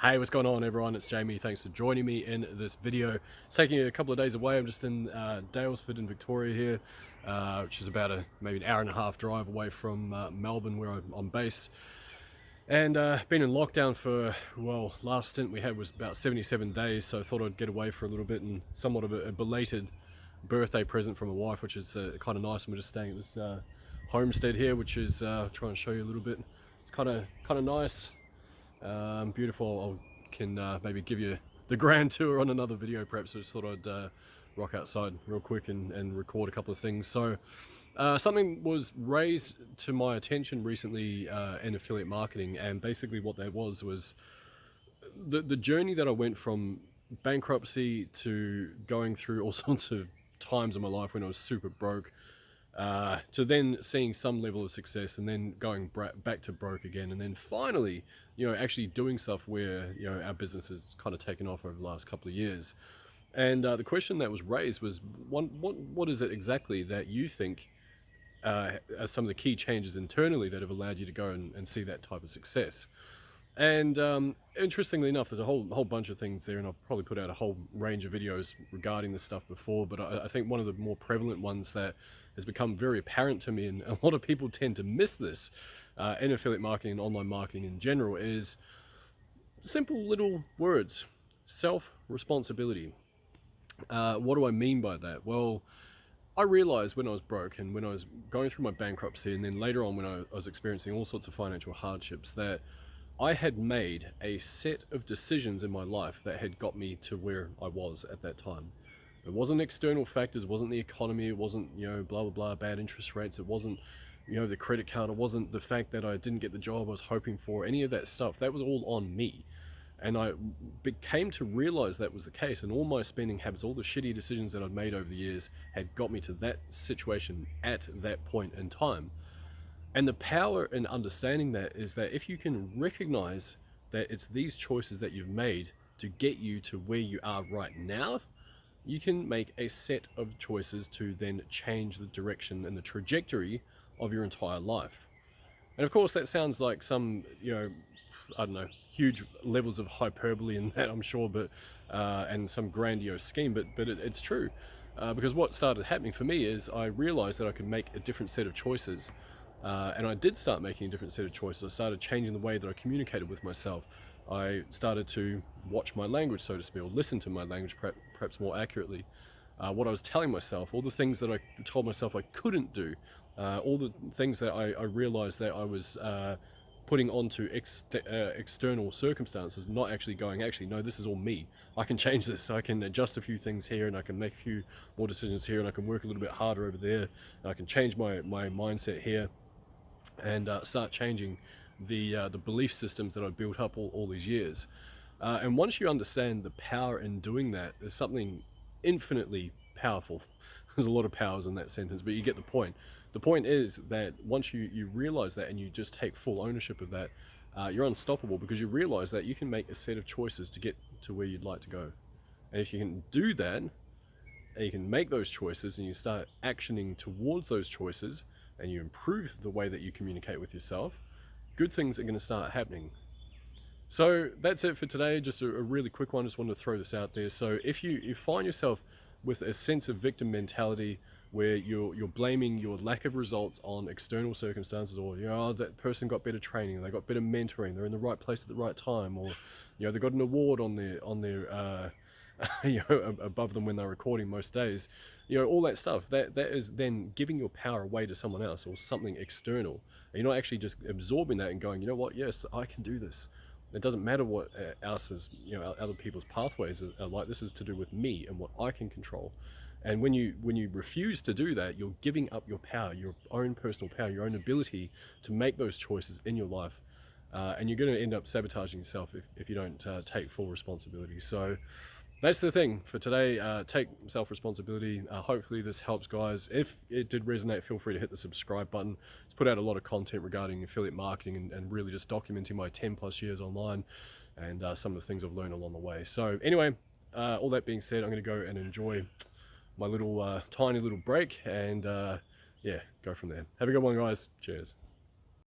Hey, what's going on everyone? It's Jamie. Thanks for joining me in this video. It's taking a couple of days away. I'm just in Daylesford in Victoria here, which is about maybe an hour and a half drive away from Melbourne where I'm based. And been in lockdown for, well, last stint we had was about 77 days, so I thought I'd get away for a little bit, and somewhat of a belated birthday present from my wife, which is kind of nice. And we're just staying at this homestead here, which is trying to show you a little bit. It's kind of nice. Beautiful. I can maybe give you the grand tour on another video perhaps. I just thought I'd rock outside real quick and record a couple of things. So something was raised to my attention recently in affiliate marketing, and basically what that was the journey that I went from bankruptcy to going through all sorts of times in my life when I was super broke, to then seeing some level of success, and then going back to broke again, and then finally, actually doing stuff where, our business has kind of taken off over the last couple of years. And the question that was raised was, what is it exactly that you think are some of the key changes internally that have allowed you to go and see that type of success? And interestingly enough, there's a whole bunch of things there, and I've probably put out a whole range of videos regarding this stuff before, but I think one of the more prevalent ones that has become very apparent to me, and a lot of people tend to miss this in affiliate marketing and online marketing in general, is simple little words: self-responsibility. What do I mean by that? Well, I realized when I was broke and when I was going through my bankruptcy, and then later on when I was experiencing all sorts of financial hardships, that I had made a set of decisions in my life that had got me to where I was at that time. It wasn't external factors, it wasn't the economy, it wasn't, blah, blah, blah, bad interest rates, it wasn't, the credit card, it wasn't the fact that I didn't get the job I was hoping for, any of that stuff. That was all on me. And I came to realize that was the case, and all my spending habits, all the shitty decisions that I'd made over the years had got me to that situation at that point in time. And the power in understanding that is that if you can recognize that it's these choices that you've made to get you to where you are right now, you can make a set of choices to then change the direction and the trajectory of your entire life. And of course, that sounds like some, I don't know, huge levels of hyperbole in that, I'm sure, but and some grandiose scheme, but it's true. Because what started happening for me is I realized that I could make a different set of choices. And I did start making a different set of choices. I started changing the way that I communicated with myself. I started to watch my language, so to speak, or listen to my language perhaps more accurately. What I was telling myself, all the things that I told myself I couldn't do, all the things that I realized that I was putting onto external circumstances, not actually going, actually, no, this is all me. I can change this. I can adjust a few things here, and I can make a few more decisions here, and I can work a little bit harder over there. And I can change my mindset here, and start changing the belief systems that I've built up all these years. And once you understand the power in doing that, there's something infinitely powerful. There's a lot of powers in that sentence, but you get the point. The point is that once you realize that and you just take full ownership of that, you're unstoppable, because you realize that you can make a set of choices to get to where you'd like to go. And if you can do that, and you can make those choices, and you start actioning towards those choices, and you improve the way that you communicate with yourself, good things are going to start happening. So that's it for today. Just a really quick one. Just wanted to throw this out there. So if you find yourself with a sense of victim mentality, where you're blaming your lack of results on external circumstances, or oh, that person got better training, they got better mentoring, they're in the right place at the right time, or they got an award on their above them when they're recording most days, all that stuff, that is then giving your power away to someone else or something external. And you're not actually just absorbing that and going, what, yes, I can do this. It doesn't matter what else's, other people's pathways are like. This is to do with me and what I can control. And when you refuse to do that, you're giving up your power, your own personal power, your own ability to make those choices in your life. And you're going to end up sabotaging yourself if you don't take full responsibility. So that's the thing for today. Take self-responsibility. Hopefully this helps, guys. If it did resonate, feel free to hit the subscribe button. It's put out a lot of content regarding affiliate marketing and really just documenting my 10 plus years online, and some of the things I've learned along the way. So anyway, all that being said, I'm going to go and enjoy my little tiny little break, and yeah, go from there. Have a good one, guys. Cheers.